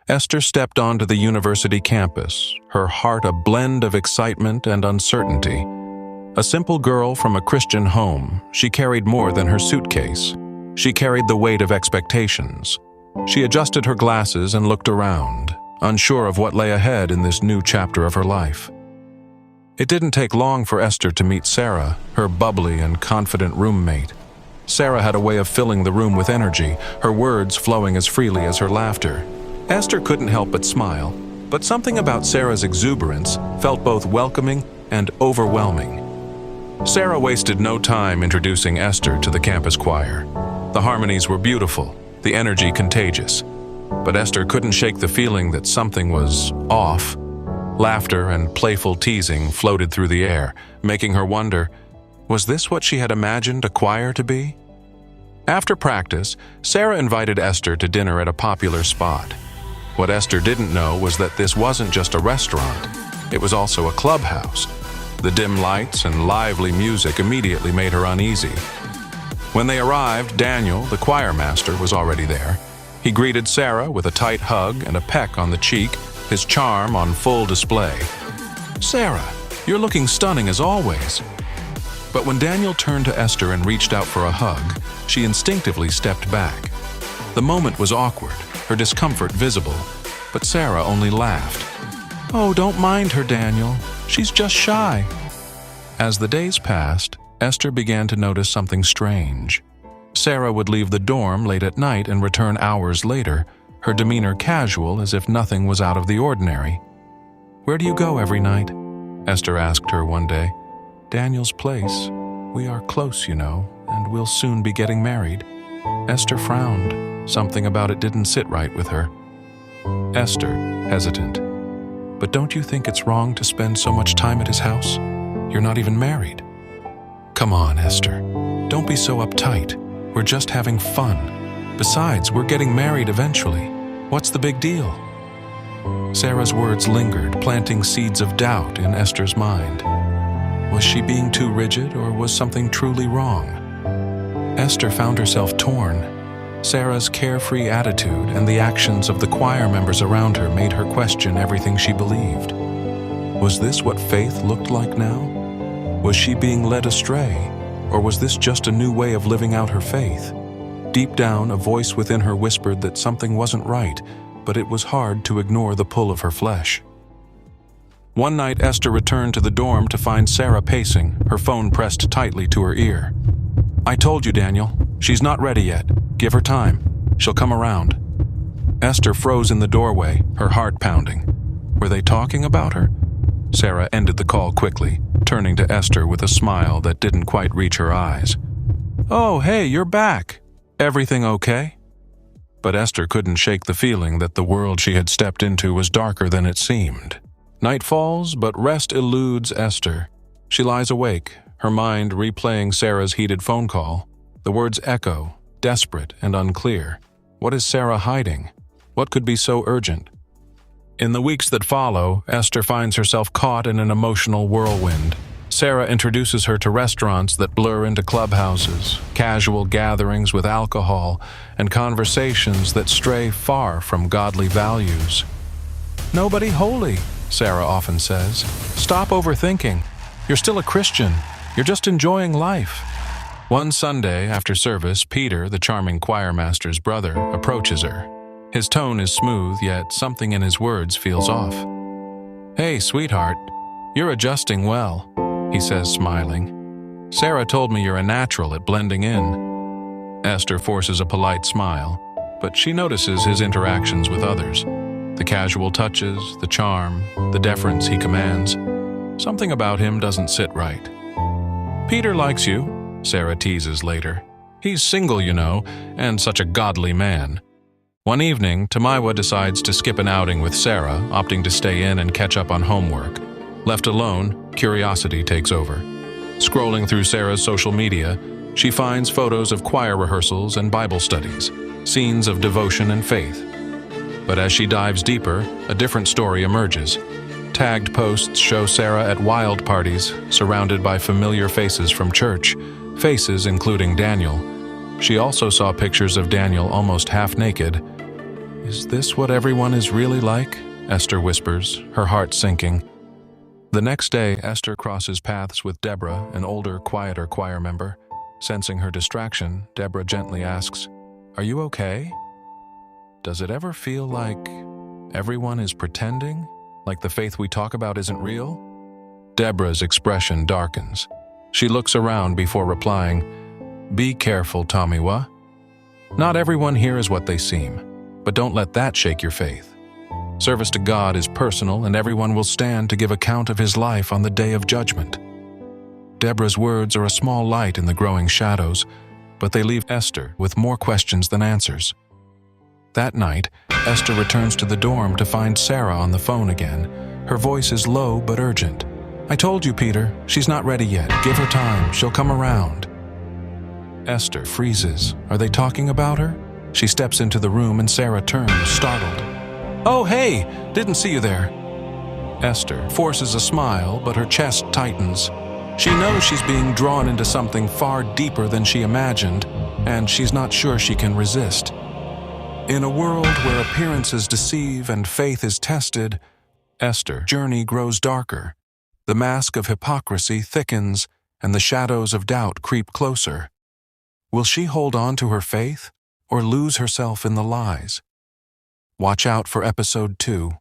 Esther stepped onto the university campus, her heart a blend of excitement and uncertainty. A simple girl from a Christian home, she carried more than her suitcase. She carried the weight of expectations. She adjusted her glasses and looked around, unsure of what lay ahead in this new chapter of her life. It didn't take long for Esther to meet Sarah, her bubbly and confident roommate. Sarah had a way of filling the room with energy, her words flowing as freely as her laughter. Esther couldn't help but smile, but something about Sarah's exuberance felt both welcoming and overwhelming. Sarah wasted no time introducing Esther to the campus choir. The harmonies were beautiful, the energy contagious. But Esther couldn't shake the feeling that something was off. Laughter and playful teasing floated through the air, making her wonder, was this what she had imagined a choir to be? After practice, Sarah invited Esther to dinner at a popular spot. What Esther didn't know was that this wasn't just a restaurant, it was also a clubhouse. The dim lights and lively music immediately made her uneasy. When they arrived, Daniel, the choir master, was already there. He greeted Sarah with a tight hug and a peck on the cheek, his charm on full display. "Sarah, you're looking stunning as always." But when Daniel turned to Esther and reached out for a hug, she instinctively stepped back. The moment was awkward, her discomfort visible, but Sarah only laughed. "Oh, don't mind her, Daniel. She's just shy." As the days passed, Esther began to notice something strange. Sarah would leave the dorm late at night and return hours later, her demeanor casual as if nothing was out of the ordinary. "Where do you go every night?" Esther asked her one day. "Daniel's place. We are close, you know, and we'll soon be getting married." Esther frowned. Something about it didn't sit right with her. Esther, hesitant. "But don't you think it's wrong to spend so much time at his house? You're not even married." "Come on, Esther. Don't be so uptight. We're just having fun. Besides, we're getting married eventually. What's the big deal?" Sarah's words lingered, planting seeds of doubt in Esther's mind. Was she being too rigid, or was something truly wrong? Esther found herself torn. Sarah's carefree attitude and the actions of the choir members around her made her question everything she believed. Was this what faith looked like now? Was she being led astray, or was this just a new way of living out her faith? Deep down, a voice within her whispered that something wasn't right, but it was hard to ignore the pull of her flesh. One night, Esther returned to the dorm to find Sarah pacing, her phone pressed tightly to her ear. "I told you, Daniel. She's not ready yet. Give her time. She'll come around." Esther froze in the doorway, her heart pounding. Were they talking about her? Sarah ended the call quickly, turning to Esther with a smile that didn't quite reach her eyes. "Oh, hey, you're back. Everything okay?" But Esther couldn't shake the feeling that the world she had stepped into was darker than it seemed. Night falls, but rest eludes Esther. She lies awake, her mind replaying Sarah's heated phone call. The words echo, desperate and unclear. What is Sarah hiding? What could be so urgent? In the weeks that follow, Esther finds herself caught in an emotional whirlwind. Sarah introduces her to restaurants that blur into clubhouses, casual gatherings with alcohol, and conversations that stray far from godly values. "Nobody holy," Sarah often says. "Stop overthinking. You're still a Christian. You're just enjoying life." One Sunday after service, Peter, the charming choir master's brother, approaches her. His tone is smooth, yet something in his words feels off. "Hey, sweetheart, you're adjusting well," he says, smiling. "Sarah told me you're a natural at blending in." Esther forces a polite smile, but she notices his interactions with others. The casual touches, the charm, the deference he commands. Something about him doesn't sit right. "Peter likes you," Sarah teases later. "He's single, you know, and such a godly man." One evening, Tamiwa decides to skip an outing with Sarah, opting to stay in and catch up on homework. Left alone, curiosity takes over. Scrolling through Sarah's social media, she finds photos of choir rehearsals and Bible studies, scenes of devotion and faith. But as she dives deeper, a different story emerges. Tagged posts show Sarah at wild parties, surrounded by familiar faces from church, faces including Daniel. She also saw pictures of Daniel almost half naked. Is this what everyone is really like? Esther whispers, her heart sinking. The next day, Esther crosses paths with Deborah, an older, quieter choir member. Sensing her distraction, Deborah gently asks, "Are you okay? Does it ever feel like everyone is pretending? Like the faith we talk about isn't real?" Deborah's expression darkens. She looks around before replying, "Be careful, Tomiwa. Not everyone here is what they seem, but don't let that shake your faith. Service to God is personal, and everyone will stand to give account of his life on the day of judgment." Deborah's words are a small light in the growing shadows, but they leave Esther with more questions than answers. That night, Esther returns to the dorm to find Sarah on the phone again. Her voice is low but urgent. "I told you, Peter, she's not ready yet. Give her time, she'll come around." Esther freezes. Are they talking about her? She steps into the room and Sarah turns, startled. "Oh, hey! Didn't see you there." Esther forces a smile, but her chest tightens. She knows she's being drawn into something far deeper than she imagined, and she's not sure she can resist. In a world where appearances deceive and faith is tested, Esther's journey grows darker. The mask of hypocrisy thickens, and the shadows of doubt creep closer. Will she hold on to her faith, or lose herself in the lies? Watch out for episode 2.